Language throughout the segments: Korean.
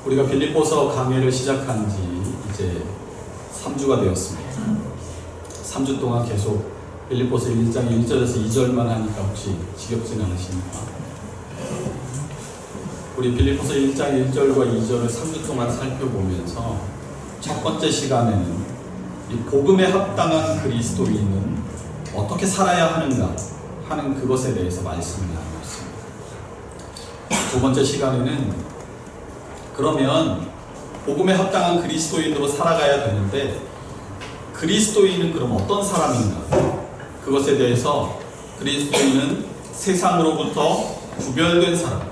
우리가 빌립보서 강해를 시작한 지 이제 3주가 되었습니다. 3주 동안 계속 빌립보서 1장 1절에서 2절만 하니까 혹시 지겹진 않으십니까? 우리 빌립보서 1장 1절과 2절을 3주 동안 살펴보면서 첫 번째 시간에는 이 복음에 합당한 그리스도인은 어떻게 살아야 하는가 하는 그것에 대해서 말씀을 나누었습니다. 두 번째 시간에는 그러면 복음에 합당한 그리스도인으로 살아가야 되는데 그리스도인은 그럼 어떤 사람인가? 그것에 대해서 그리스도인은 세상으로부터 구별된 사람,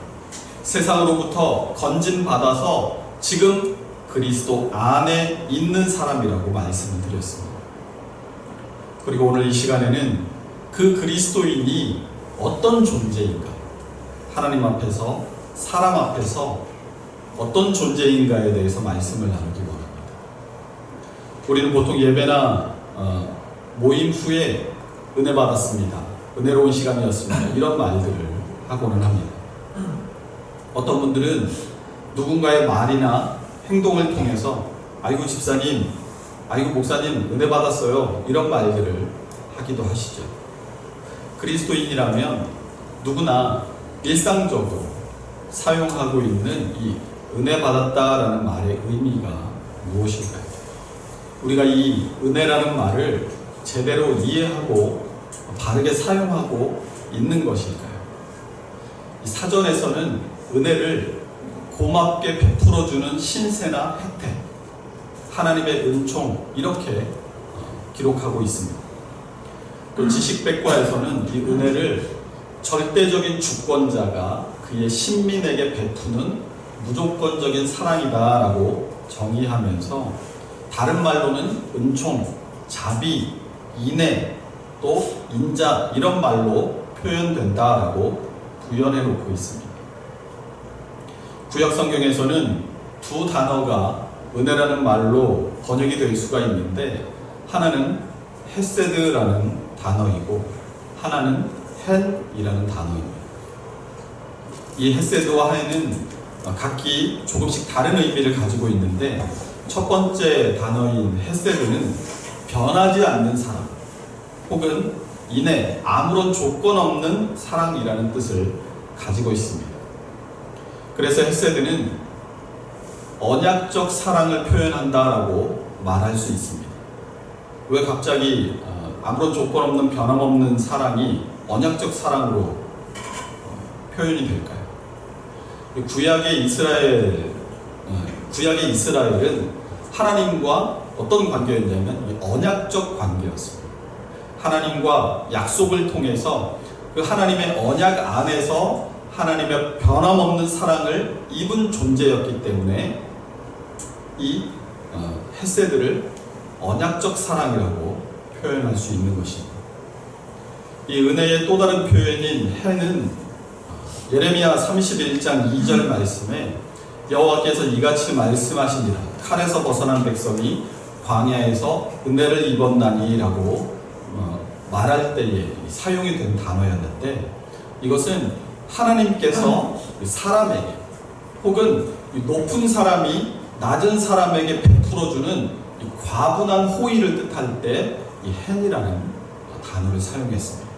세상으로부터 건진받아서 지금 그리스도 안에 있는 사람이라고 말씀을 드렸습니다. 그리고 오늘 이 시간에는 그 그리스도인이 어떤 존재인가? 하나님 앞에서, 사람 앞에서 어떤 존재인가에 대해서 말씀을 나누기 원합니다. 우리는 보통 예배나 모임 후에 은혜 받았습니다, 은혜로운 시간이었습니다, 이런 말들을 하고는 합니다. 어떤 분들은 누군가의 말이나 행동을 통해서 아이고 집사님, 아이고 목사님 은혜 받았어요, 이런 말들을 하기도 하시죠. 그리스도인이라면 누구나 일상적으로 사용하고 있는 이 은혜 받았다라는 말의 의미가 무엇일까요? 우리가 이 은혜라는 말을 제대로 이해하고 바르게 사용하고 있는 것일까요? 이 사전에서는 은혜를 고맙게 베풀어주는 신세나 혜택, 하나님의 은총, 이렇게 기록하고 있습니다. 또 지식백과에서는 이 은혜를 절대적인 주권자가 그의 신민에게 베푸는 무조건적인 사랑이다라고 정의하면서 다른 말로는 은총, 자비, 인애, 또 인자, 이런 말로 표현된다라고 구현해 놓고 있습니다. 구약 성경에서는 두 단어가 은혜라는 말로 번역이 될 수가 있는데 하나는 헤세드라는 단어이고 하나는 헨이라는 단어입니다. 이 헤세드와 헨은 각기 조금씩 다른 의미를 가지고 있는데 첫 번째 단어인 헤세드는 변하지 않는 사랑 혹은 인애, 아무런 조건 없는 사랑이라는 뜻을 가지고 있습니다. 그래서 헤세드는 언약적 사랑을 표현한다라고 말할 수 있습니다. 왜 갑자기 아무런 조건 없는 변함없는 사랑이 언약적 사랑으로 표현이 될까요? 구약의 이스라엘은 하나님과 어떤 관계였냐면 언약적 관계였습니다. 하나님과 약속을 통해서 그 하나님의 언약 안에서 하나님의 변함없는 사랑을 입은 존재였기 때문에 이 헤세드를 언약적 사랑이라고 표현할 수 있는 것입니다. 이 은혜의 또 다른 표현인 헨은 예레미야 31장 2절 말씀에 여호와께서 이같이 말씀하시니라, 칼에서 벗어난 백성이 광야에서 은혜를 입었나니라고 말할 때에 사용이 된 단어였는데 이것은 하나님께서 사람에게 혹은 높은 사람이 낮은 사람에게 베풀어주는 과분한 호의를 뜻할 때 이 헨이라는 단어를 사용했습니다.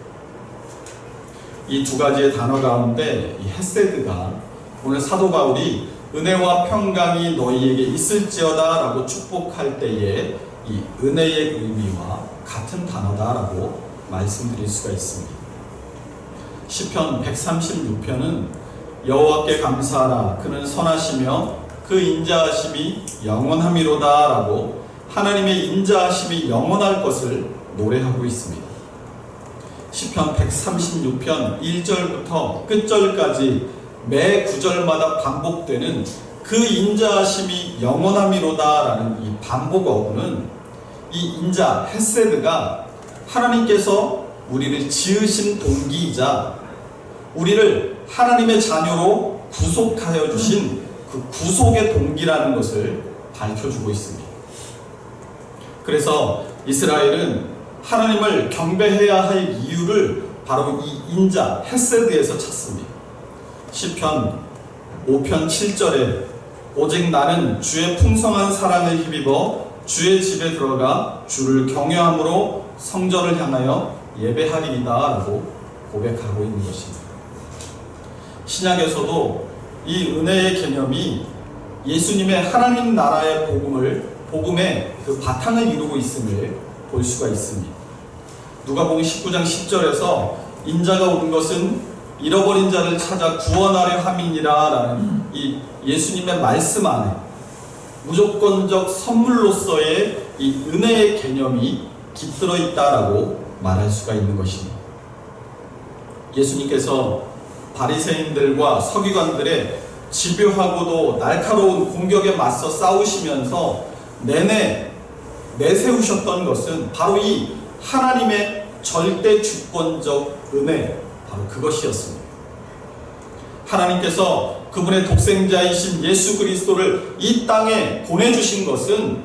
이 두 가지의 단어 가운데 이 헤세드가 오늘 사도 바울이 은혜와 평강이 너희에게 있을지어다 라고 축복할 때에 이 은혜의 의미와 같은 단어다라고 말씀드릴 수가 있습니다. 시편 136편은 여호와께 감사하라, 그는 선하시며 그 인자하심이 영원함이로다 라고 하나님의 인자하심이 영원할 것을 노래하고 있습니다. 시편 136편 1절부터 끝절까지 매 구절마다 반복되는 그 인자하심이 영원함이로다 라는 이 반복 어구는 이 인자, 헤세드가 하나님께서 우리를 지으신 동기이자 우리를 하나님의 자녀로 구속하여 주신 그 구속의 동기라는 것을 밝혀주고 있습니다. 그래서 이스라엘은 하나님을 경배해야 할 이유를 바로 이 인자, 헤세드에서 찾습니다. 시편 5편 7절에 오직 나는 주의 풍성한 사랑을 힘입어 주의 집에 들어가 주를 경외함으로 성전을 향하여 예배하리이다 라고 고백하고 있는 것입니다. 신약에서도 이 은혜의 개념이 예수님의 하나님 나라의 복음의 그 바탕을 이루고 있음을 볼 수가 있습니다. 누가복음 19장 10절에서 인자가 온 것은 잃어버린 자를 찾아 구원하려 함이니라 라는 이 예수님의 말씀 안에 무조건적 선물로서의 이 은혜의 개념이 깃들어 있다라고 말할 수가 있는 것입니다. 예수님께서 바리새인들과 서기관들의 집요하고도 날카로운 공격에 맞서 싸우시면서 내내 내세우셨던 것은 바로 이 하나님의 절대 주권적 은혜, 바로 그것이었습니다. 하나님께서 그분의 독생자이신 예수 그리스도를 이 땅에 보내주신 것은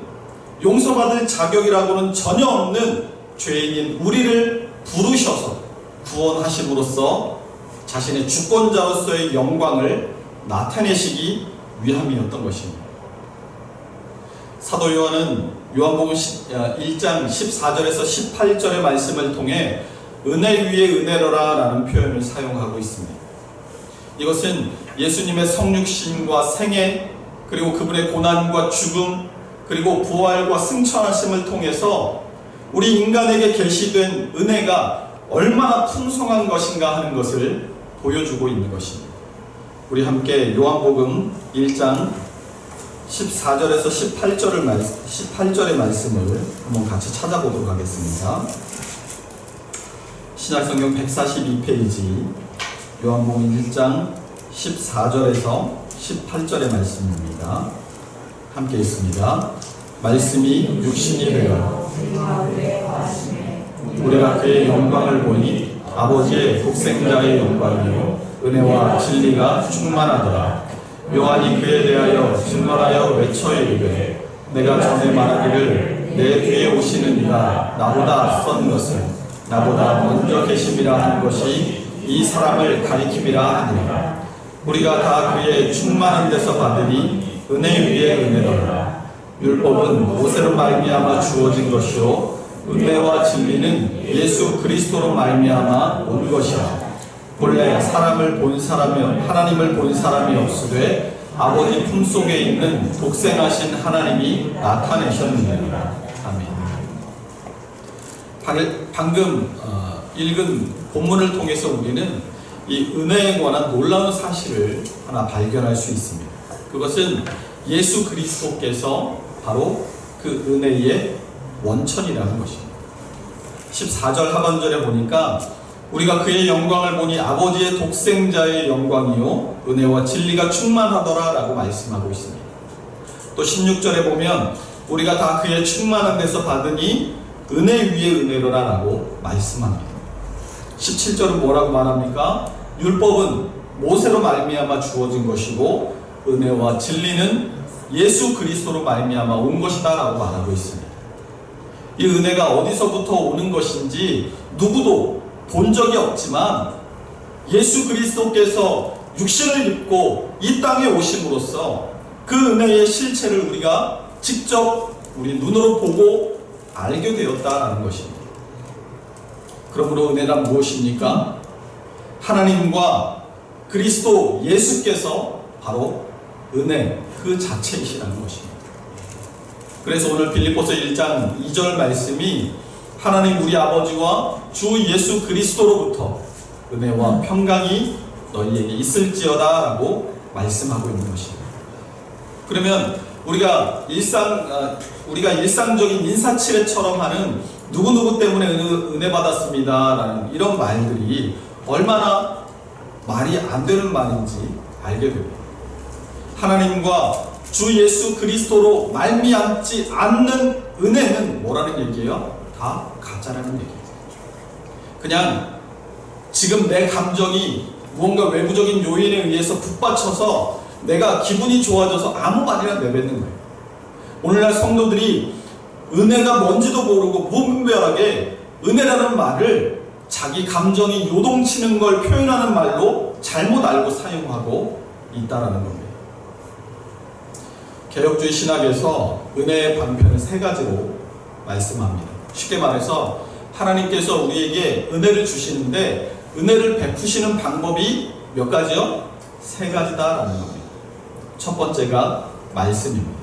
용서받을 자격이라고는 전혀 없는 죄인인 우리를 부르셔서 구원하심으로써 자신의 주권자로서의 영광을 나타내시기 위함이었던 것입니다. 사도 요한은 요한복음 1장 14절에서 18절의 말씀을 통해 은혜 위에 은혜로라 라는 표현을 사용하고 있습니다. 이것은 예수님의 성육신과 생애, 그리고 그분의 고난과 죽음, 그리고 부활과 승천하심을 통해서 우리 인간에게 계시된 은혜가 얼마나 풍성한 것인가 하는 것을 보여주고 있는 것입니다. 우리 함께 요한복음 1장 14절에서 18절의 말씀을 한번 같이 찾아보도록 하겠습니다. 신약성경 142페이지 요한복음 1장 14절에서 18절의 말씀입니다. 함께 읽습니다. 말씀이 육신이 되어 우리가 그의 영광을 보니 아버지의 독생자의 영광이요 은혜와 진리가 충만하더라. 요한이 그에 대하여 증언하여 외쳐 이르되 내가 전에 말하기를 내 뒤에 오시는 이가 나보다 앞선 것을 나보다 먼저 계심이라 하는 것이 이 사람을 가리킴이라 하니라. 우리가 다 그의 충만한 데서 받으니 은혜 위에 은혜로라. 율법은 모세로 말미암아 주어진 것이요 은혜와 진리는 예수 그리스도로 말미암아 온 것이라. 본래 하나님을 본 사람이 없으되 아버지 품속에 있는 독생하신 하나님이 나타내셨느니라. 아멘. 방금 읽은 본문을 통해서 우리는 이 은혜에 관한 놀라운 사실을 하나 발견할 수 있습니다. 그것은 예수 그리스도께서 바로 그 은혜의 원천이라는 것입니다. 14절 하반절에 보니까 우리가 그의 영광을 보니 아버지의 독생자의 영광이요 은혜와 진리가 충만하더라 라고 말씀하고 있습니다. 또 16절에 보면 우리가 다 그의 충만한 데서 받으니 은혜 위에 은혜로라 라고 말씀합니다. 17절은 뭐라고 말합니까? 율법은 모세로 말미암아 주어진 것이고 은혜와 진리는 예수 그리스도로 말미암아 온 것이다 라고 말하고 있습니다. 이 은혜가 어디서부터 오는 것인지 누구도 본 적이 없지만 예수 그리스도께서 육신을 입고 이 땅에 오심으로써 그 은혜의 실체를 우리가 직접 우리 눈으로 보고 알게 되었다는 것입니다. 그러므로 은혜란 무엇입니까? 하나님과 그리스도 예수께서 바로 은혜 그 자체이시라는 것입니다. 그래서 오늘 빌립보서 1장 2절 말씀이 하나님 우리 아버지와 주 예수 그리스도로부터 은혜와 평강이 너희에게 있을지어다 라고 말씀하고 있는 것입니다. 그러면 우리가 일상적인 인사치레처럼 하는 누구누구 때문에 은혜 받았습니다 라는 이런 말들이 얼마나 말이 안 되는 말인지 알게 됩니다. 하나님과 주 예수 그리스도로 말미암지 않는 은혜는 뭐라는 얘기예요? 다 가짜라는 얘기예요. 그냥 지금 내 감정이 무언가 외부적인 요인에 의해서 북받쳐서 내가 기분이 좋아져서 아무 말이나 내뱉는 거예요. 오늘날 성도들이 은혜가 뭔지도 모르고 무분별하게 은혜라는 말을 자기 감정이 요동치는 걸 표현하는 말로 잘못 알고 사용하고 있다라는 겁니다. 개혁주의 신학에서 은혜의 방편을 세 가지로 말씀합니다. 쉽게 말해서 하나님께서 우리에게 은혜를 주시는데 은혜를 베푸시는 방법이 몇 가지요? 세 가지다라는 겁니다. 첫 번째가 말씀입니다.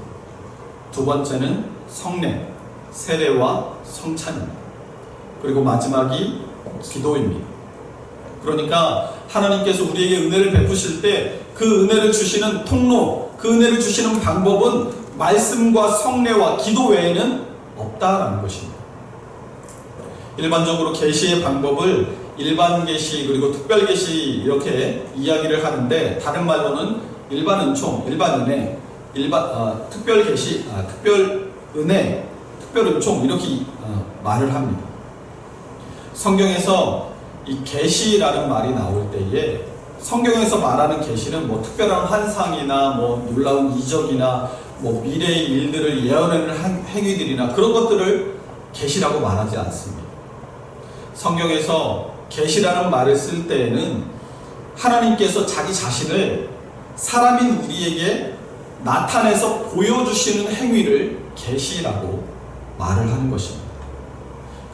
두 번째는 성례, 세례와 성찬입니다. 그리고 마지막이 기도입니다. 그러니까 하나님께서 우리에게 은혜를 베푸실 때 그 은혜를 주시는 통로, 그 은혜를 주시는 방법은 말씀과 성례와 기도 외에는 없다라는 것입니다. 일반적으로 계시의 방법을 일반 계시 그리고 특별 계시 이렇게 이야기를 하는데, 다른 말로는 일반 은총, 일반 은혜, 특별 계시, 특별 은혜, 특별 은총 이렇게 말을 합니다. 성경에서 이 계시라는 말이 나올 때에 성경에서 말하는 계시는 뭐 특별한 환상이나 뭐 놀라운 이적이나 뭐 미래의 일들을 예언하는 행위들이나 그런 것들을 계시라고 말하지 않습니다. 성경에서 계시라는 말을 쓸 때에는 하나님께서 자기 자신을 사람인 우리에게 나타내서 보여주시는 행위를 계시라고 말을 하는 것입니다.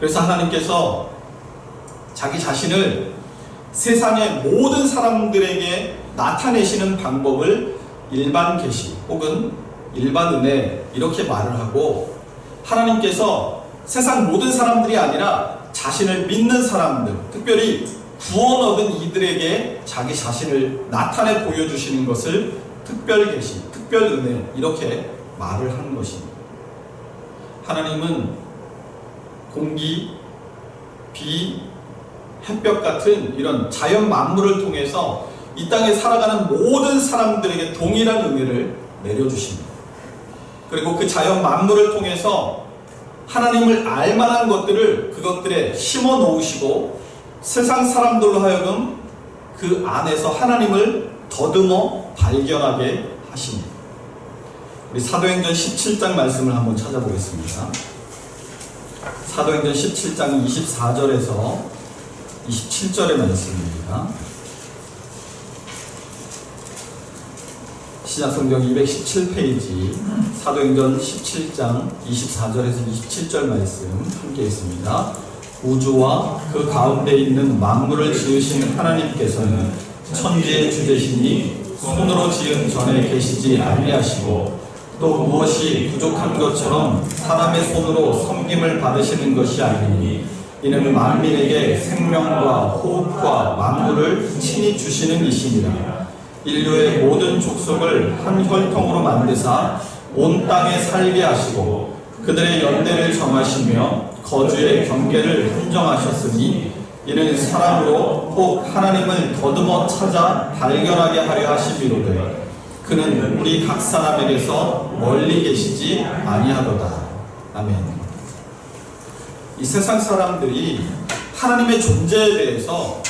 그래서 하나님께서 자기 자신을 세상의 모든 사람들에게 나타내시는 방법을 일반 계시 혹은 일반 은혜 이렇게 말을 하고, 하나님께서 세상 모든 사람들이 아니라 자신을 믿는 사람들, 특별히 구원 얻은 이들에게 자기 자신을 나타내 보여주시는 것을 특별 계시, 특별 은혜 이렇게 말을 하는 것입니다. 하나님은 공기, 비, 햇볕 같은 이런 자연 만물을 통해서 이 땅에 살아가는 모든 사람들에게 동일한 은혜를 내려주십니다. 그리고 그 자연 만물을 통해서 하나님을 알만한 것들을 그것들에 심어 놓으시고 세상 사람들로 하여금 그 안에서 하나님을 더듬어 발견하게 하십니다. 우리 사도행전 17장 말씀을 한번 찾아보겠습니다. 사도행전 17장 24절에서 27절의 말씀입니다. 신약성경 217페이지 사도행전 17장 24절에서 27절 말씀 함께 있습니다. 우주와 그 가운데 있는 만물을 지으신 하나님께서는 천지의 주되시니 손으로 지은 전에 계시지 아니하시고 또 무엇이 부족한 것처럼 사람의 손으로 섬김을 받으시는 것이 아니니 이는 만민에게 생명과 호흡과 만물을 친히 주시는 이시니라. 인류의 모든 족속을 한 혈통으로 만드사 온 땅에 살게 하시고 그들의 연대를 정하시며 거주의 경계를 한정하셨으니 이는 사람으로 혹 하나님을 더듬어 찾아 발견하게 하려 하심이로되 그는 우리 각 사람에게서 멀리 계시지 아니하도다. 아멘. 이 세상 사람들이 하나님의 존재에 대해서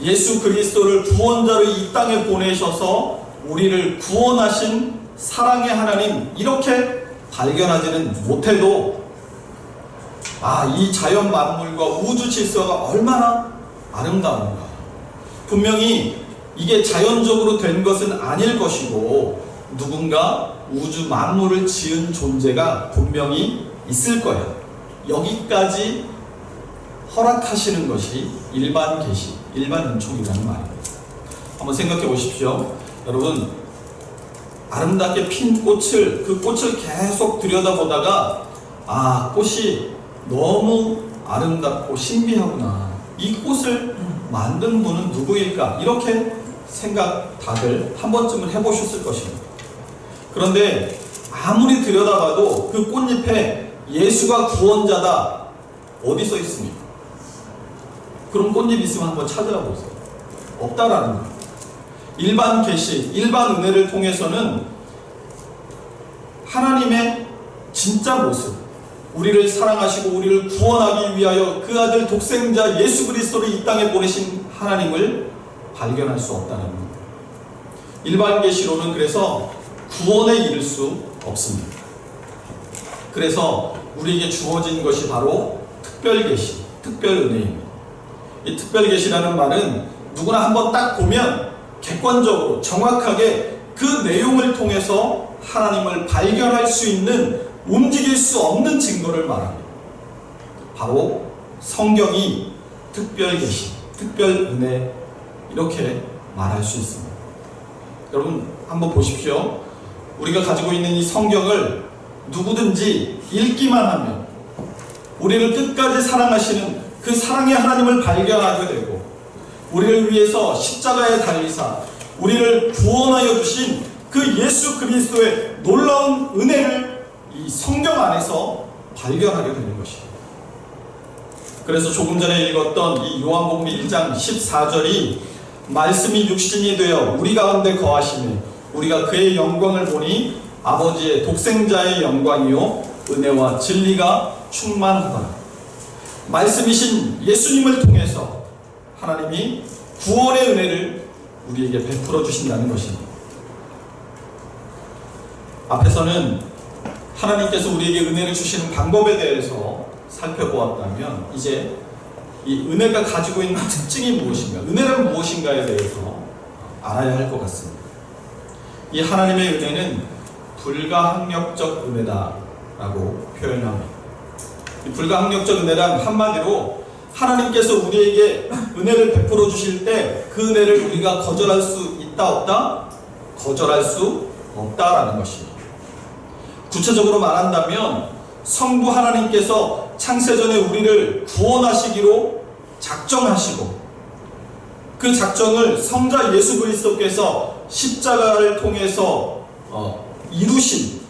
예수 그리스도를 구원자로 이 땅에 보내셔서 우리를 구원하신 사랑의 하나님 이렇게 발견하지는 못해도 이 자연 만물과 우주 질서가 얼마나 아름다운가, 분명히 이게 자연적으로 된 것은 아닐 것이고 누군가 우주 만물을 지은 존재가 분명히 있을 거야. 여기까지 허락하시는 것이 일반 계시, 일반 은총이라는 말입니다. 한번 생각해 보십시오. 여러분, 아름답게 핀 꽃을, 그 꽃을 계속 들여다보다가 꽃이 너무 아름답고 신비하구나, 이 꽃을 만든 분은 누구일까, 이렇게 생각 다들 한 번쯤은 해보셨을 것입니다. 그런데 아무리 들여다봐도 그 꽃잎에 예수가 구원자다 어디 써 있습니까? 그럼 꽃잎 있으면 한번 찾아보세요. 없다라는 거예요. 일반 계시, 일반 은혜를 통해서는 하나님의 진짜 모습, 우리를 사랑하시고 우리를 구원하기 위하여 그 아들 독생자 예수 그리스도를 이 땅에 보내신 하나님을 발견할 수 없다는 겁니다. 일반 계시로는 그래서 구원에 이를 수 없습니다. 그래서 우리에게 주어진 것이 바로 특별 계시, 특별 은혜입니다. 이 특별 계시라는 말은 누구나 한번 딱 보면 객관적으로 정확하게 그 내용을 통해서 하나님을 발견할 수 있는, 움직일 수 없는 증거를 말합니다. 바로 성경이 특별 계시, 특별 은혜, 이렇게 말할 수 있습니다. 여러분 한번 보십시오. 우리가 가지고 있는 이 성경을 누구든지 읽기만 하면 우리를 끝까지 사랑하시는 그 사랑의 하나님을 발견하게 되고, 우리를 위해서 십자가에 달리사 우리를 구원하여 주신 그 예수 그리스도의 놀라운 은혜를 이 성경 안에서 발견하게 되는 것입니다. 그래서 조금 전에 읽었던 이 요한복음 1장 14절이 말씀이 육신이 되어 우리 가운데 거하시며 우리가 그의 영광을 보니 아버지의 독생자의 영광이요 은혜와 진리가 충만하더라. 말씀이신 예수님을 통해서 하나님이 구원의 은혜를 우리에게 베풀어 주신다는 것입니다. 앞에서는 하나님께서 우리에게 은혜를 주시는 방법에 대해서 살펴보았다면, 이제 이 은혜가 가지고 있는 특징이 무엇인가, 은혜는 무엇인가에 대해서 알아야 할 것 같습니다. 이 하나님의 은혜는 불가항력적 은혜다라고 표현합니다. 이 불가항력적 은혜란 한마디로 하나님께서 우리에게 은혜를 베풀어 주실 때 그 은혜를 우리가 거절할 수 있다 없다? 거절할 수 없다라는 것입니다. 구체적으로 말한다면 성부 하나님께서 창세전에 우리를 구원하시기로 작정하시고, 그 작정을 성자 예수 그리스도께서 십자가를 통해서 이루신,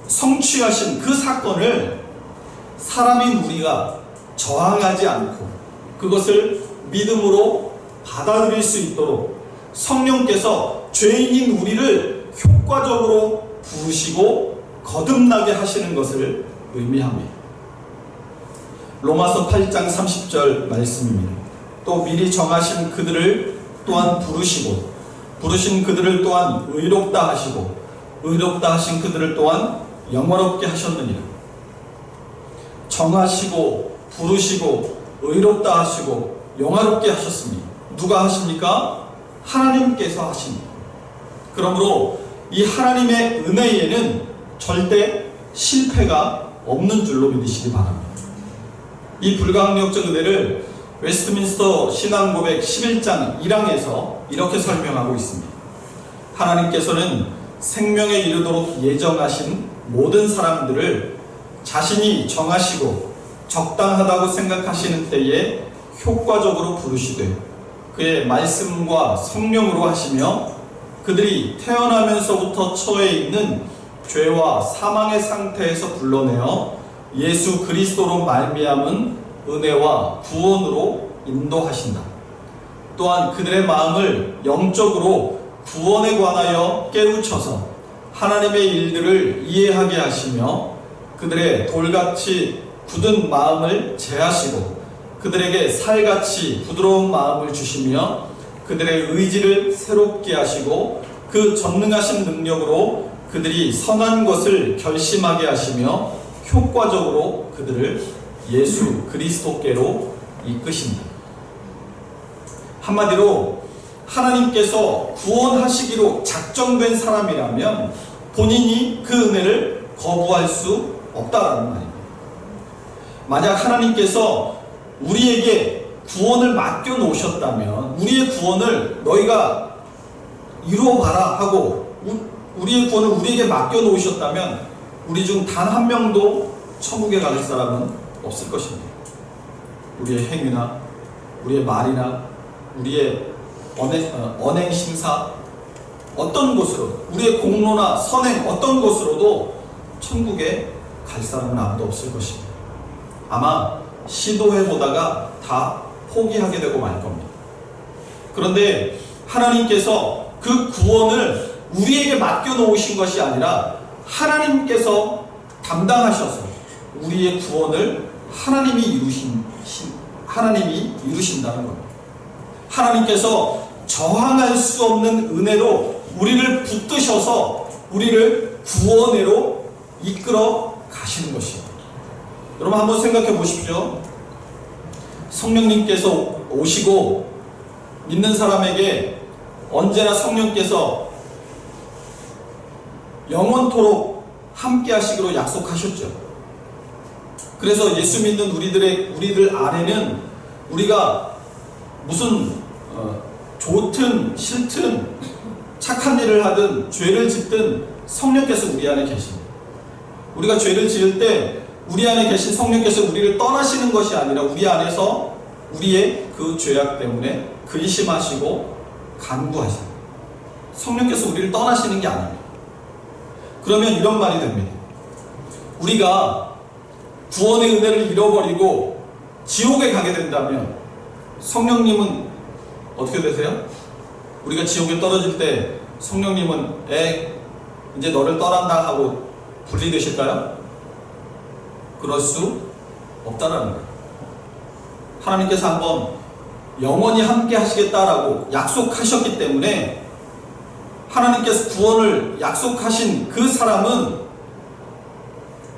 성취하신 그 사건을 사람인 우리가 저항하지 않고 그것을 믿음으로 받아들일 수 있도록 성령께서 죄인인 우리를 효과적으로 부르시고 거듭나게 하시는 것을 의미합니다. 로마서 8장 30절 말씀입니다. 또 미리 정하신 그들을 또한 부르시고 부르신 그들을 또한 의롭다 하시고 의롭다 하신 그들을 또한 영화롭게 하셨느니라. 정하시고 부르시고 의롭다 하시고 영화롭게 하셨습니다. 누가 하십니까? 하나님께서 하십니다. 그러므로 이 하나님의 은혜에는 절대 실패가 없는 줄로 믿으시기 바랍니다. 이 불가항력적 은혜를 웨스트민스터 신앙고백 11장 1항에서 이렇게 설명하고 있습니다. 하나님께서는 생명에 이르도록 예정하신 모든 사람들을 자신이 정하시고 적당하다고 생각하시는 때에 효과적으로 부르시되 그의 말씀과 성령으로 하시며 그들이 태어나면서부터 처해 있는 죄와 사망의 상태에서 불러내어 예수 그리스도로 말미암은 은혜와 구원으로 인도하신다. 또한 그들의 마음을 영적으로 구원에 관하여 깨우쳐서 하나님의 일들을 이해하게 하시며 그들의 돌같이 굳은 마음을 제하시고 그들에게 살같이 부드러운 마음을 주시며 그들의 의지를 새롭게 하시고 그 전능하신 능력으로 그들이 선한 것을 결심하게 하시며 효과적으로 그들을 예수 그리스도께로 이끄신다. 한마디로 하나님께서 구원하시기로 작정된 사람이라면 본인이 그 은혜를 거부할 수 없다라는 말입니다. 만약 하나님께서 우리에게 구원을 맡겨 놓으셨다면, 우리의 구원을 너희가 이루어봐라 하고 우리의 구원을 우리에게 맡겨 놓으셨다면 우리 중 단 한 명도 천국에 갈 사람은 없을 것입니다. 우리의 행위나 우리의 말이나 우리의 언행 심사, 어떤 곳으로, 우리의 공로나 선행 어떤 곳으로도 천국에 갈 사람은 아무도 없을 것입니다. 아마 시도해보다가 다 포기하게 되고 말 겁니다. 그런데 하나님께서 그 구원을 우리에게 맡겨놓으신 것이 아니라 하나님께서 담당하셔서 우리의 구원을 하나님이 이루신다는 겁니다. 하나님께서 저항할 수 없는 은혜로 우리를 붙드셔서 우리를 구원으로 이끌어 가시는 것입니다. 여러분 한번 생각해 보십시오. 성령님께서 오시고 믿는 사람에게 언제나 성령께서 영원토록 함께 하시기로 약속하셨죠. 그래서 예수 믿는 우리들 안에는 우리가 무슨 좋든 싫든 착한 일을 하든 죄를 짓든 성령께서 우리 안에 계십니다. 우리가 죄를 지을 때 우리 안에 계신 성령께서 우리를 떠나시는 것이 아니라 우리 안에서 우리의 그 죄악 때문에 근심하시고 간구하십니다. 성령께서 우리를 떠나시는 게 아닙니다. 그러면 이런 말이 됩니다. 우리가 구원의 은혜를 잃어버리고 지옥에 가게 된다면 성령님은 어떻게 되세요? 우리가 지옥에 떨어질 때 성령님은 이제 너를 떠난다 하고 분리되실까요? 그럴 수 없다라는 거예요. 하나님께서 한번 영원히 함께 하시겠다라고 약속하셨기 때문에 하나님께서 구원을 약속하신 그 사람은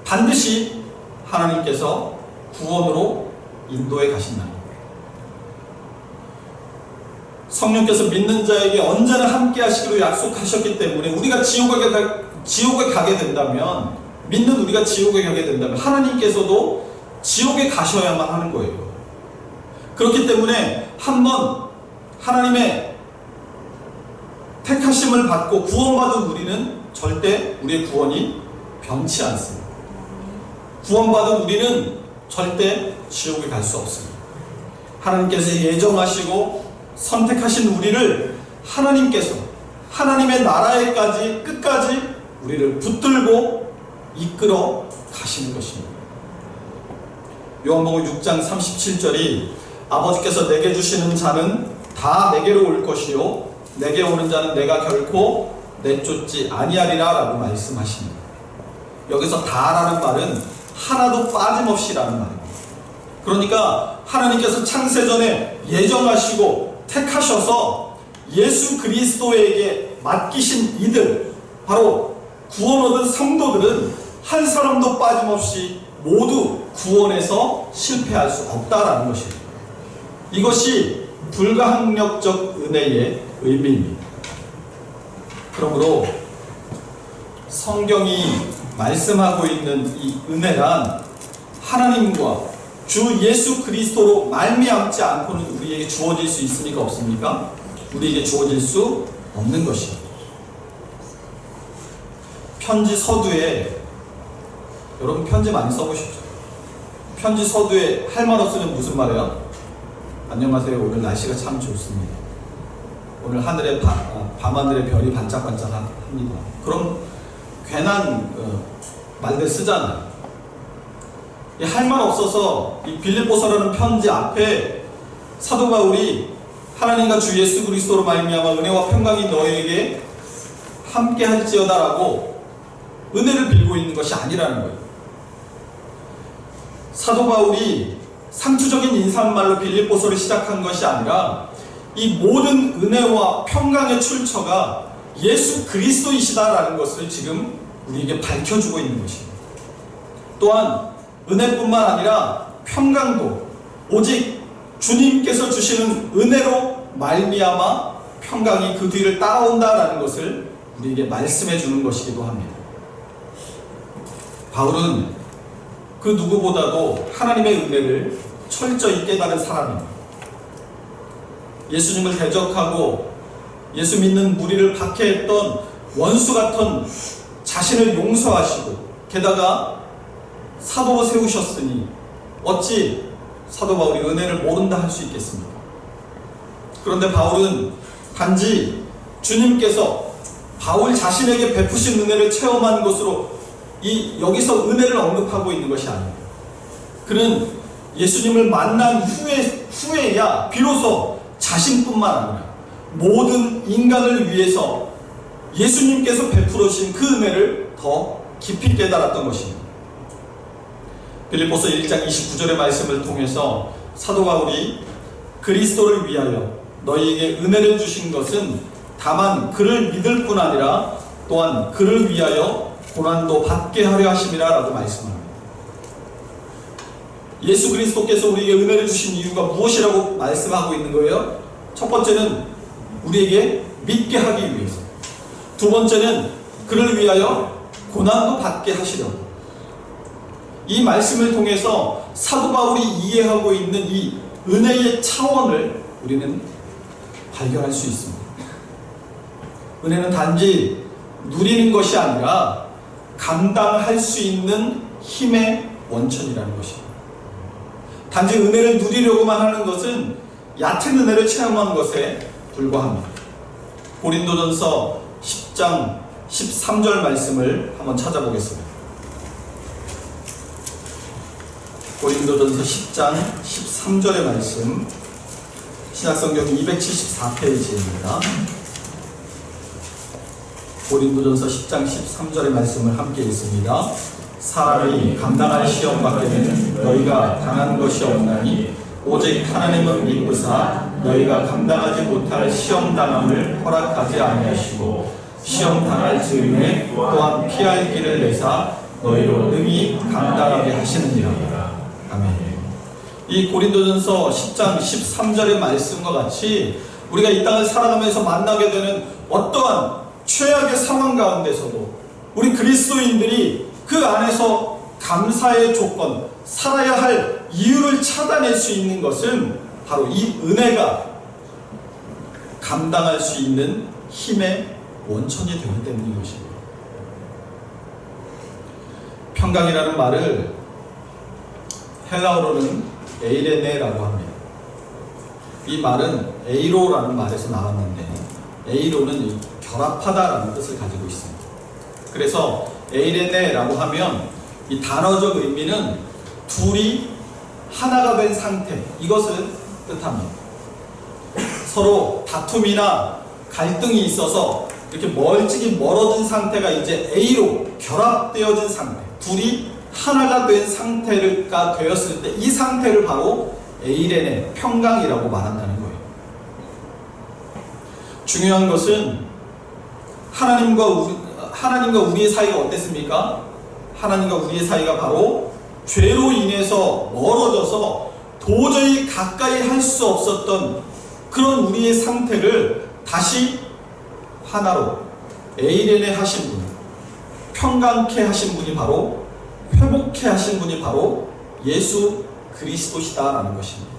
반드시 하나님께서 구원으로 인도해 가신다는 거예요. 성령께서 믿는 자에게 언제나 함께 하시기로 약속하셨기 때문에 우리가 지옥에 가게 된다면, 믿는 우리가 지옥에 가게 된다면 하나님께서도 지옥에 가셔야만 하는 거예요. 그렇기 때문에 한번 하나님의 택하심을 받고 구원받은 우리는 절대 우리의 구원이 변치 않습니다. 구원받은 우리는 절대 지옥에 갈 수 없습니다. 하나님께서 예정하시고 선택하신 우리를 하나님께서 하나님의 나라에까지 끝까지 우리를 붙들고 이끌어 가시는 것입니다. 요한복음 6장 37절이 아버지께서 내게 주시는 자는 다 내게로 올 것이요 내게 오는 자는 내가 결코 내쫓지 아니하리라 라고 말씀하십니다. 여기서 다라는 말은 하나도 빠짐없이라는 말입니다. 그러니까 하나님께서 창세전에 예정하시고 택하셔서 예수 그리스도에게 맡기신 이들, 바로 구원 얻은 성도들은 한 사람도 빠짐없이 모두 구원에서 실패할 수 없다라는 것입니다. 이것이 불가항력적 은혜의 의미입니다. 그러므로 성경이 말씀하고 있는 이 은혜란 하나님과 주 예수 그리스도로 말미암지 않고는 우리에게 주어질 수 있습니까? 없습니까? 우리에게 주어질 수 없는 것입니다. 편지 서두에, 여러분 편지 많이 써보셨죠? 편지 서두에 할 말 없으면 무슨 말이에요? 안녕하세요. 오늘 날씨가 참 좋습니다. 오늘 하늘에 밤하늘의 별이 반짝반짝합니다. 그럼 괜한 말들 쓰잖아요. 할 말 없어서 이 빌립보서라는 편지 앞에 사도 바울이 하나님과 주 예수 그리스도로 말미암아 은혜와 평강이 너에게 함께 할지어다라고 은혜를 빌고 있는 것이 아니라는 거예요. 사도 바울이 상투적인 인사말로 빌립보서를 시작한 것이 아니라 이 모든 은혜와 평강의 출처가 예수 그리스도이시다라는 것을 지금 우리에게 밝혀주고 있는 것입니다. 또한 은혜뿐만 아니라 평강도 오직 주님께서 주시는 은혜로 말미암아 평강이 그 뒤를 따라온다라는 것을 우리에게 말씀해 주는 것이기도 합니다. 바울은 그 누구보다도 하나님의 은혜를 철저히 깨달은 사람입니다. 예수님을 대적하고 예수 믿는 무리를 박해했던 원수 같은 자신을 용서하시고 게다가 사도로 세우셨으니 어찌 사도 바울이 은혜를 모른다 할 수 있겠습니까? 그런데 바울은 단지 주님께서 바울 자신에게 베푸신 은혜를 체험한 것으로 여기서 은혜를 언급하고 있는 것이 아닙니다. 그는 예수님을 만난 후에야 비로소 자신뿐만 아니라 모든 인간을 위해서 예수님께서 베풀으신 그 은혜를 더 깊이 깨달았던 것입니다. 빌립보서 1장 29절의 말씀을 통해서 사도 바울이 그리스도를 위하여 너희에게 은혜를 주신 것은 다만 그를 믿을 뿐 아니라 또한 그를 위하여 고난도 받게 하려 하심이라 라고 말씀합니다. 예수 그리스도께서 우리에게 은혜를 주신 이유가 무엇이라고 말씀하고 있는 거예요? 첫 번째는 우리에게 믿게 하기 위해서, 두 번째는 그를 위하여 고난도 받게 하시려고. 이 말씀을 통해서 사도 바울이 이해하고 있는 이 은혜의 차원을 우리는 발견할 수 있습니다. 은혜는 단지 누리는 것이 아니라 감당할 수 있는 힘의 원천이라는 것입니다. 단지 은혜를 누리려고만 하는 것은 얕은 은혜를 체험한 것에 불과합니다. 고린도전서 10장 13절 말씀을 한번 찾아보겠습니다. 고린도전서 10장 13절의 말씀, 신약성경 274페이지입니다. 고린도전서 10장 13절의 말씀을 함께 읽습니다. 사람이 감당할 시험 밖에는 너희가 당한 것이 없나니 오직 하나님은 믿으사 너희가 감당하지 못할 시험 당함을 허락하지 아니하시고 시험 당할 즈음에 또한 피할 길을 내사 너희로 능히 감당하게 하시느니라. 아멘. 이 고린도전서 10장 13절의 말씀과 같이 우리가 이 땅을 살아가면서 만나게 되는 어떠한 최악의 상황 가운데서도 우리 그리스도인들이 그 안에서 감사의 조건, 살아야 할 이유를 찾아낼 수 있는 것은 바로 이 은혜가 감당할 수 있는 힘의 원천이 되기 때문인 것입니다. 평강이라는 말을 헬라어로는 에이레네라고 합니다. 이 말은 에이로라는 말에서 나왔는데 에이로는 결합하다라는 뜻을 가지고 있습니다. 그래서 에이레네라고 하면 이 단어적 의미는 둘이 하나가 된 상태, 이것을 뜻합니다. 서로 다툼이나 갈등이 있어서 이렇게 멀찍이 멀어진 상태가 이제 A로 결합되어진 상태, 둘이 하나가 된 상태가 되었을 때 이 상태를 바로 에이레네, 평강이라고 말한다는 거예요. 중요한 것은 하나님과 우리의 사이가 어땠습니까? 하나님과 우리의 사이가 바로 죄로 인해서 멀어져서 도저히 가까이 할 수 없었던 그런 우리의 상태를 다시 하나로 에이레네 하신 분, 평강케 하신 분이 바로, 회복케 하신 분이 바로 예수 그리스도시다라는 것입니다.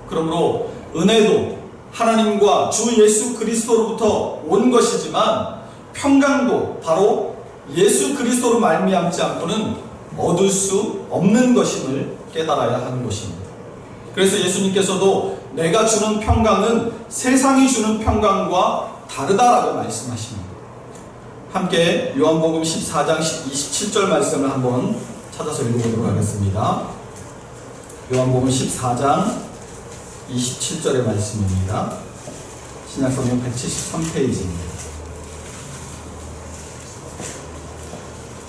그러므로 은혜도 하나님과 주 예수 그리스도로부터 온 것이지만 평강도 바로 예수 그리스도로 말미암지 않고는 얻을 수 없는 것임을 깨달아야 하는 것입니다. 그래서 예수님께서도 내가 주는 평강은 세상이 주는 평강과 다르다라고 말씀하십니다. 함께 요한복음 14장 27절 말씀을 한번 찾아서 읽어보도록 하겠습니다. 요한복음 14장 27절의 말씀입니다. 신약성경 173페이지입니다.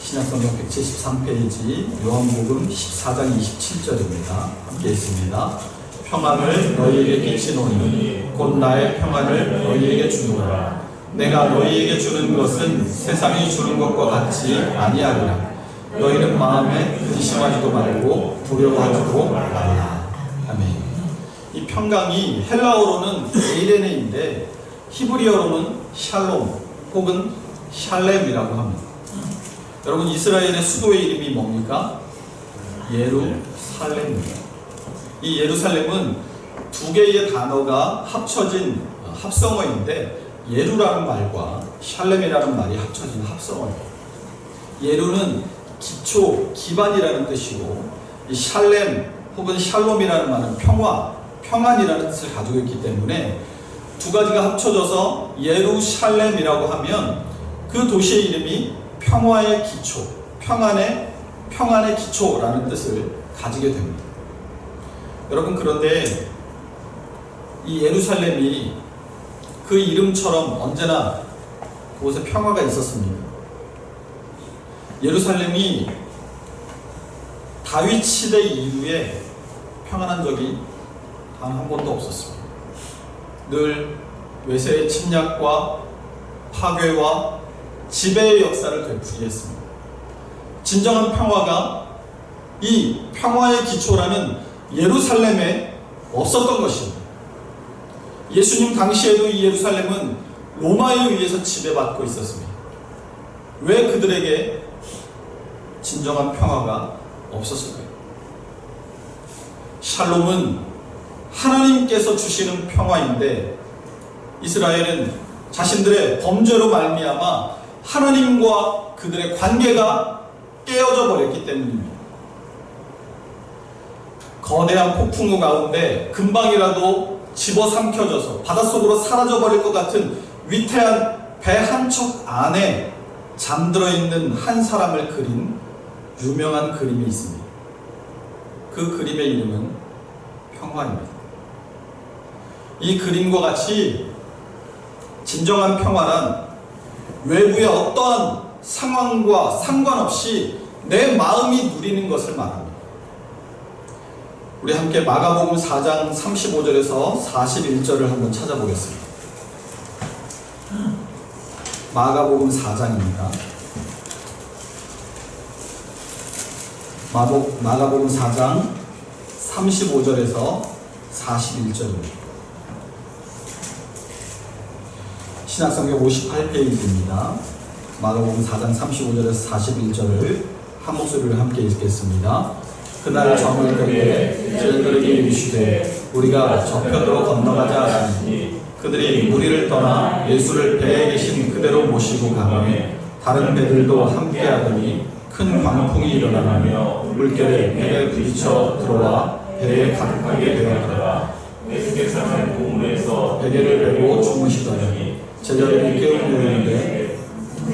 신약성경 173페이지 요한복음 14장 27절입니다. 함께 읽습니다. 평안을 너희에게 끼치노니 곧 나의 평안을 너희에게 주노라. 내가 너희에게 주는 것은 세상이 주는 것과 같이 아니하리라. 너희는 마음에 의심하지도 말고 두려워하지도 말라. 아멘. 이 평강이 헬라어로는 에이레네인데 히브리어로는 샬롬 혹은 샬렘이라고 합니다. 여러분, 이스라엘의 수도의 이름이 뭡니까? 예루살렘입니다. 이 예루살렘은 두 개의 단어가 합쳐진 합성어인데 예루라는 말과 샬렘이라는 말이 합쳐진 합성어입니다. 예루는 기초, 기반이라는 뜻이고 이 샬렘 혹은 샬롬이라는 말은 평화, 평안이라는 뜻을 가지고 있기 때문에 두 가지가 합쳐져서 예루살렘이라고 하면 그 도시의 이름이 평화의 기초, 평안의 기초라는 뜻을 가지게 됩니다. 여러분, 그런데 이 예루살렘이 그 이름처럼 언제나 그곳에 평화가 있었습니다. 예루살렘이 다윗 시대 이후에 평안한 적이 단 한 번도 없었습니다. 늘 외세의 침략과 파괴와 지배의 역사를 되풀이했습니다. 진정한 평화가 이 평화의 기초라는 예루살렘에 없었던 것입니다. 예수님 당시에도 이 예루살렘은 로마에 의해서 지배받고 있었습니다. 왜 그들에게 진정한 평화가 없었을까요? 샬롬은 하나님께서 주시는 평화인데 이스라엘은 자신들의 범죄로 말미암아 하나님과 그들의 관계가 깨어져 버렸기 때문입니다. 거대한 폭풍우 가운데 금방이라도 집어삼켜져서 바닷속으로 사라져버릴 것 같은 위태한 배 한 척 안에 잠들어 있는 한 사람을 그린 유명한 그림이 있습니다. 그 그림의 이름은 평화입니다. 이 그림과 같이 진정한 평화란 외부의 어떠한 상황과 상관없이 내 마음이 누리는 것을 말합니다. 우리 함께 마가복음 4장 35절에서 41절을 한번 찾아보겠습니다. 마가복음 4장입니다. 마가복음 4장 35절에서 41절입니다. 신약성경 58페이지입니다. 마가복음 4장 35절에서 41절을 한 목소리로 함께 읽겠습니다. 그날 저물 때에 저희들에게 이르시되 우리가 저편으로 건너가자 하시니 그들이 무리를 떠나 예수를 배에 계신 그대로 모시고 가매 다른 배들도 함께하더니 큰 광풍이 일어나며 물결에 배에 부딪혀 들어와 배에 가득하게 되었더라. 예수께서는 우물에서 베개를 베고 주무시더니 제자들이 깨우는데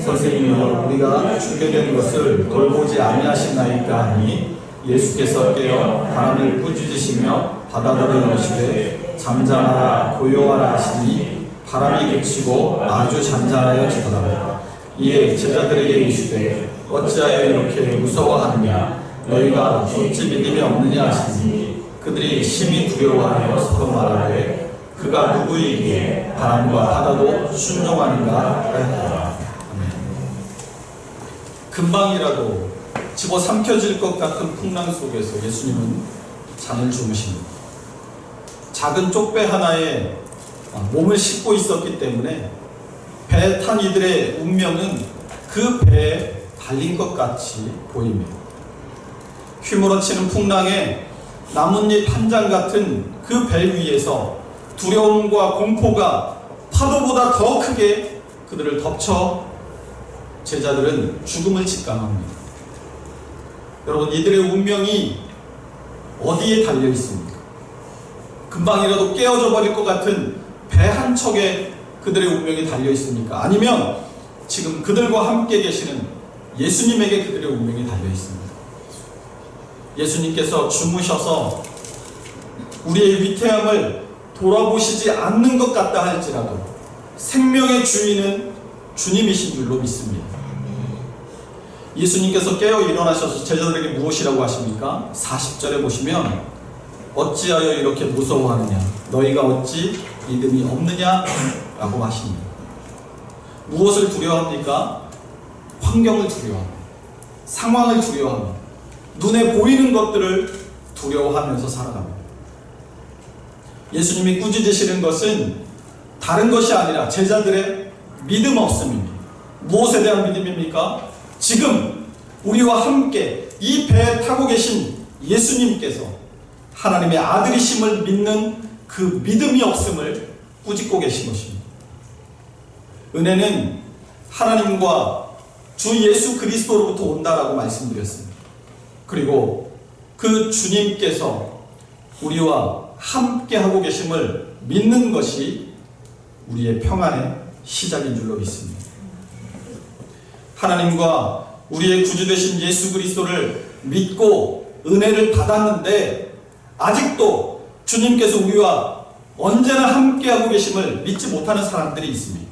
선생님이여 우리가 죽게 된 것을 돌보지 아니하시나이까 하니 예수께서 깨어 바람을 꾸짖으시며 바다들을 이르시되 잠잠하라 고요하라 하시니 바람이 그치고 아주 잠잠하여지더라. 이에 제자들에게 이르시되 어찌하여 이렇게 무서워하느냐 너희가 어찌 믿음이 없느냐 하시니 그들이 심히 두려워하여 서로 말하되 그가 누구이기에 바람과 바다도 순종하는가 하였더라. 금방이라도 집어삼켜질 것 같은 풍랑 속에서 예수님은 잠을 주무십니다. 작은 쪽배 하나에 몸을 싣고 있었기 때문에 배에 탄 이들의 운명은 그 배에 달린 것 같이 보입니다. 휘몰아치는 풍랑에 나뭇잎 한 장 같은 그 배 위에서 두려움과 공포가 파도보다 더 크게 그들을 덮쳐 제자들은 죽음을 직감합니다. 여러분, 이들의 운명이 어디에 달려 있습니까? 금방이라도 깨어져 버릴 것 같은 배 한 척에 그들의 운명이 달려 있습니까? 아니면 지금 그들과 함께 계시는 예수님에게 그들의 운명이 달려 있습니다. 예수님께서 주무셔서 우리의 위태함을 돌아보시지 않는 것 같다 할지라도 생명의 주인은 주님이신 줄로 믿습니다. 예수님께서 깨어 일어나셔서 제자들에게 무엇이라고 하십니까? 40절에 보시면 어찌하여 이렇게 무서워하느냐 너희가 어찌 믿음이 없느냐 라고 하십니다. 무엇을 두려워합니까? 환경을 두려워합니다. 상황을 두려워합니다. 눈에 보이는 것들을 두려워하면서 살아갑니다. 예수님이 꾸짖으시는 것은 다른 것이 아니라 제자들의 믿음 없음입니다. 무엇에 대한 믿음입니까? 지금 우리와 함께 이 배에 타고 계신 예수님께서 하나님의 아들이심을 믿는 그 믿음이 없음을 꾸짖고 계신 것입니다. 은혜는 하나님과 주 예수 그리스도로부터 온다라고 말씀드렸습니다. 그리고 그 주님께서 우리와 함께 하고 계심을 믿는 것이 우리의 평안의 시작인 줄로 믿습니다. 하나님과 우리의 구주 되신 예수 그리스도를 믿고 은혜를 받았는데 아직도 주님께서 우리와 언제나 함께하고 계심을 믿지 못하는 사람들이 있습니다.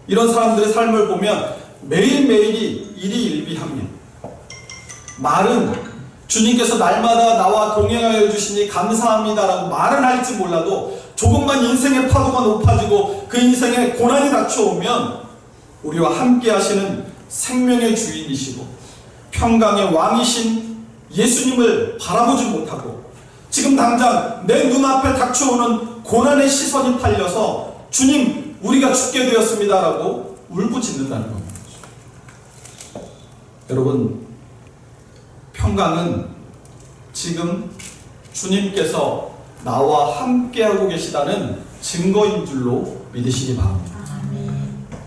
이런 사람들의 삶을 보면 매일매일이 일희일비합니다. 말은 주님께서 날마다 나와 동행하여 주시니 감사합니다라고 말은 할지 몰라도 조금만 인생의 파도가 높아지고 그 인생에 고난이 닥쳐오면 우리와 함께 하시는 생명의 주인이시고 평강의 왕이신 예수님을 바라보지 못하고 지금 당장 내 눈앞에 닥쳐오는 고난의 시선이 팔려서 주님 우리가 죽게 되었습니다라고 울부짖는다는 겁니다. 여러분, 평강은 지금 주님께서 나와 함께하고 계시다는 증거인 줄로 믿으시기 바랍니다.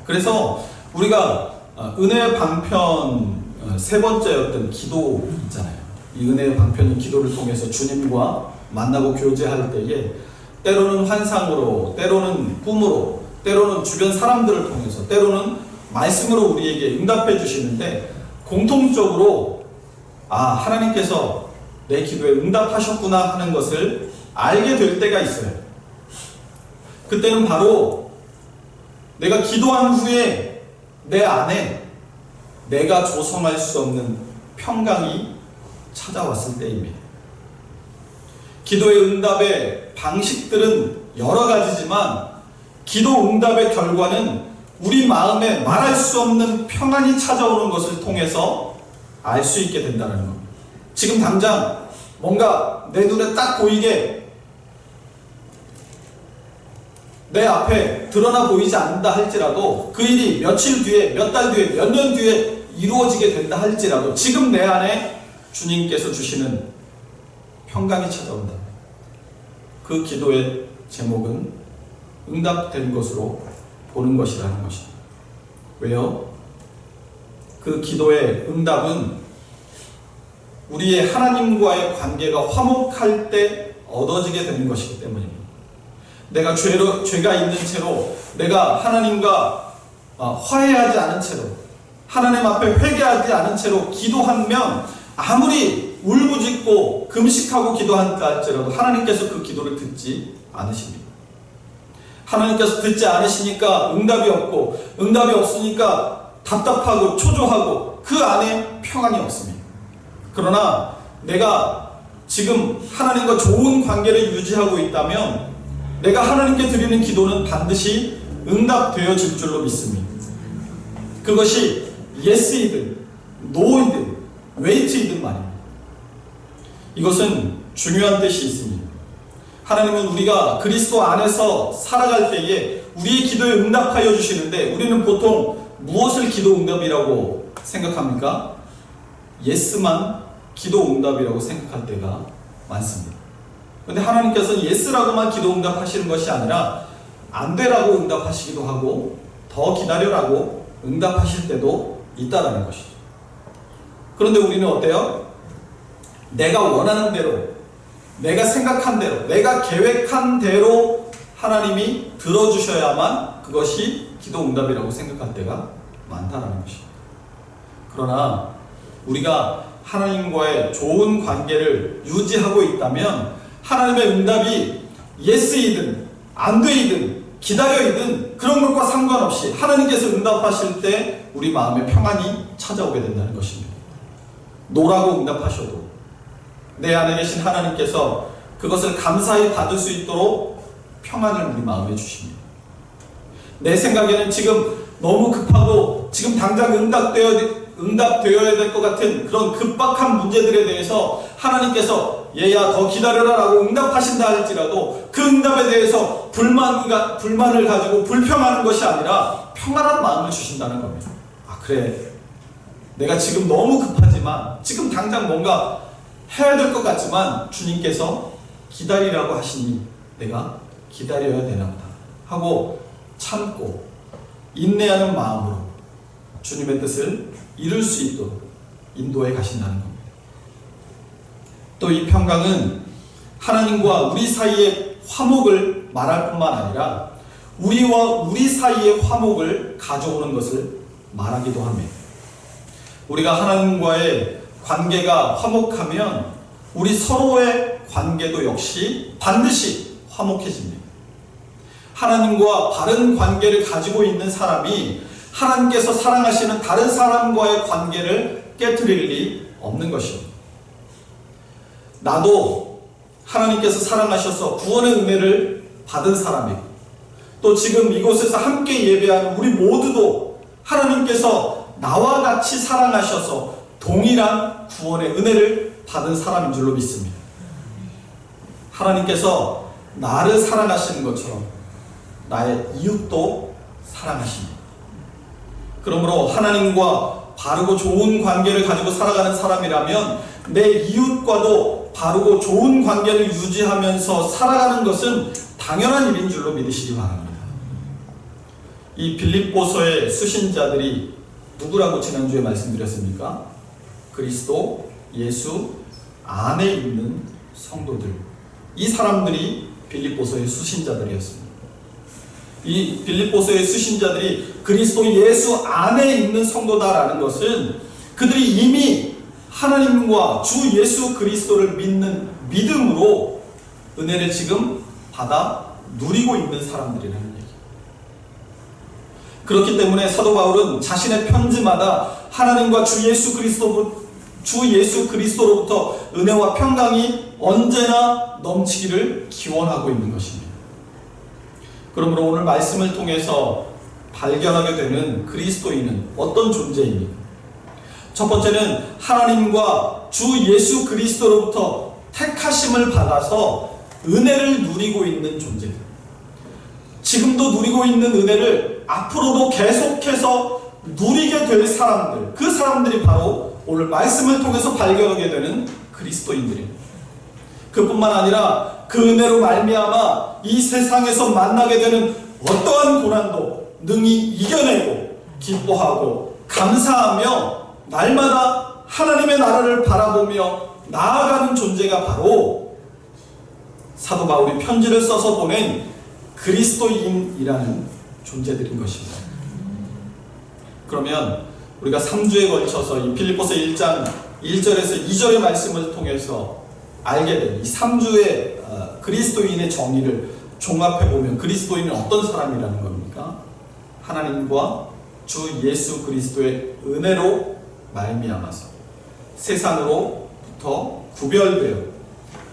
그래서 우리가 은혜의 방편 세 번째였던 기도 있잖아요. 이 은혜의 방편인 기도를 통해서 주님과 만나고 교제할 때에 때로는 환상으로, 때로는 꿈으로, 때로는 주변 사람들을 통해서, 때로는 말씀으로 우리에게 응답해 주시는데, 공통적으로 하나님께서 내 기도에 응답하셨구나 하는 것을 알게 될 때가 있어요. 그때는 바로 내가 기도한 후에 내 안에 내가 조성할 수 없는 평강이 찾아왔을 때입니다. 기도의 응답의 방식들은 여러 가지지만 기도 응답의 결과는 우리 마음에 말할 수 없는 평안이 찾아오는 것을 통해서 알 수 있게 된다는 겁니다. 지금 당장 뭔가 내 눈에 딱 보이게 내 앞에 드러나 보이지 않는다 할지라도, 그 일이 며칠 뒤에, 몇 달 뒤에, 몇 년 뒤에 이루어지게 된다 할지라도 지금 내 안에 주님께서 주시는 평강이 찾아온다. 그 기도의 제목은 응답된 것으로 보는 것이라는 것입니다. 왜요? 그 기도의 응답은 우리의 하나님과의 관계가 화목할 때 얻어지게 되는 것이기 때문입니다. 내가 죄가 있는 채로, 내가 하나님과 화해하지 않은 채로, 하나님 앞에 회개하지 않은 채로 기도하면 아무리 울부짖고 금식하고 기도한다 할지라도 하나님께서 그 기도를 듣지 않으십니다. 하나님께서 듣지 않으시니까 응답이 없고, 응답이 없으니까 답답하고 초조하고 그 안에 평안이 없습니다. 그러나 내가 지금 하나님과 좋은 관계를 유지하고 있다면 내가 하나님께 드리는 기도는 반드시 응답되어질 줄로 믿습니다. 그것이 예스이든 노이든 웨이트이든 말입니다. 이것은 중요한 뜻이 있습니다. 하나님은 우리가 그리스도 안에서 살아갈 때에 우리의 기도에 응답하여 주시는데, 우리는 보통 무엇을 기도 응답이라고 생각합니까? 예스만 기도 응답이라고 생각할 때가 많습니다. 그런데 하나님께서는 예스라고만 기도 응답하시는 것이 아니라 안 되라고 응답하시기도 하고 더 기다려라고 응답하실 때도 있다라는 것이죠. 그런데 우리는 어때요? 내가 원하는 대로, 내가 생각한 대로, 내가 계획한 대로 하나님이 들어주셔야만 그것이 기도 응답이라고 생각할 때가 많다는 것입니다. 그러나 우리가 하나님과의 좋은 관계를 유지하고 있다면 하나님의 응답이 예스이든 안 되이든 기다려이든 그런 것과 상관없이 하나님께서 응답하실 때 우리 마음에 평안이 찾아오게 된다는 것입니다. 노라고 응답하셔도 내 안에 계신 하나님께서 그것을 감사히 받을 수 있도록 평안을 우리 마음에 주십니다. 내 생각에는 지금 너무 급하고 지금 당장 응답되어야 될 것 같은 그런 급박한 문제들에 대해서 하나님께서 얘야 더 기다려라 라고 응답하신다 할지라도 그 응답에 대해서 불만을 가지고 불평하는 것이 아니라 평안한 마음을 주신다는 겁니다. 그래, 내가 지금 너무 급하지만 지금 당장 뭔가 해야 될 것 같지만 주님께서 기다리라고 하시니 내가 기다려야 되나 보다 하고 참고 인내하는 마음으로 주님의 뜻을 이룰 수 있도록 인도해 가신다는 겁니다. 또 이 평강은 하나님과 우리 사이의 화목을 말할 뿐만 아니라 우리와 우리 사이의 화목을 가져오는 것을 말하기도 합니다. 우리가 하나님과의 관계가 화목하면 우리 서로의 관계도 역시 반드시 화목해집니다. 하나님과 바른 관계를 가지고 있는 사람이 하나님께서 사랑하시는 다른 사람과의 관계를 깨트릴 리 없는 것입니다. 나도 하나님께서 사랑하셔서 구원의 은혜를 받은 사람이고, 또 지금 이곳에서 함께 예배하는 우리 모두도 하나님께서 나와 같이 사랑하셔서 동일한 구원의 은혜를 받은 사람인 줄로 믿습니다. 하나님께서 나를 사랑하시는 것처럼 나의 이웃도 사랑하십니다. 그러므로 하나님과 바르고 좋은 관계를 가지고 살아가는 사람이라면 내 이웃과도 바르고 좋은 관계를 유지하면서 살아가는 것은 당연한 일인 줄로 믿으시기 바랍니다. 이 빌립보서의 수신자들이 누구라고 지난주에 말씀드렸습니까? 그리스도 예수 안에 있는 성도들. 이 사람들이 빌립보서의 수신자들이었습니다. 이 빌립보서의 수신자들이 그리스도 예수 안에 있는 성도다라는 것은 그들이 이미 하나님과 주 예수 그리스도를 믿는 믿음으로 은혜를 지금 받아 누리고 있는 사람들이라는 얘기예요. 그렇기 때문에 사도 바울은 자신의 편지마다 하나님과 주 예수 그리스도로부터 은혜와 평강이 언제나 넘치기를 기원하고 있는 것입니다. 그러므로 오늘 말씀을 통해서 발견하게 되는 그리스도인은 어떤 존재입니까? 첫 번째는 하나님과 주 예수 그리스도로부터 택하심을 받아서 은혜를 누리고 있는 존재들. 지금도 누리고 있는 은혜를 앞으로도 계속해서 누리게 될 사람들, 그 사람들이 바로 오늘 말씀을 통해서 발견하게 되는 그리스도인들입니다. 그뿐만 아니라 그 은혜로 말미암아 이 세상에서 만나게 되는 어떠한 고난도 능히 이겨내고 기뻐하고 감사하며 날마다 하나님의 나라를 바라보며 나아가는 존재가 바로 사도 바울이 편지를 써서 보낸 그리스도인이라는 존재들인 것입니다. 그러면 우리가 3주에 걸쳐서 이 빌립보서 1장 1절에서 2절의 말씀을 통해서 알게 된 이 3주의 그리스도인의 정의를 종합해보면 그리스도인은 어떤 사람이라는 겁니까? 하나님과 주 예수 그리스도의 은혜로 말미암아서 세상으로부터 구별되어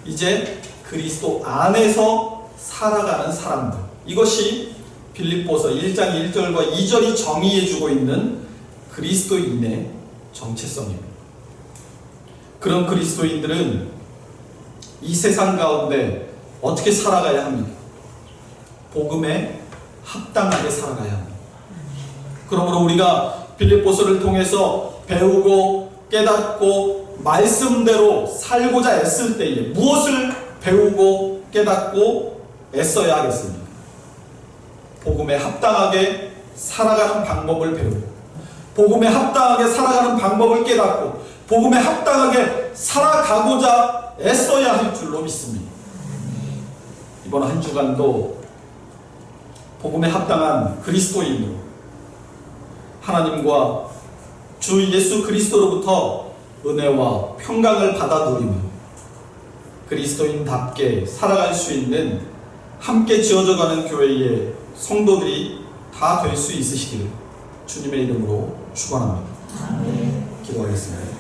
이제 그리스도 안에서 살아가는 사람들, 이것이 빌립보서 1장 1절과 2절이 정의해주고 있는 그리스도인의 정체성입니다. 그런 그리스도인들은 이 세상 가운데 어떻게 살아가야 합니까? 복음에 합당하게 살아가야 합니다. 그러므로 우리가 빌립보서를 통해서 배우고 깨닫고 말씀대로 살고자 애쓸 때에 무엇을 배우고 깨닫고 애써야 하겠습니까? 복음에 합당하게 살아가는 방법을 배우고 복음에 합당하게 살아가는 방법을 깨닫고 복음에 합당하게 살아가고자 애써야 할 줄로 믿습니다. 이번 한 주간도 복음에 합당한 그리스도인으로 하나님과 주 예수 그리스도로부터 은혜와 평강을 받아 누리며 그리스도인답게 살아갈 수 있는 함께 지어져가는 교회의 성도들이 다 될 수 있으시기를 주님의 이름으로 축원합니다. 기도하겠습니다.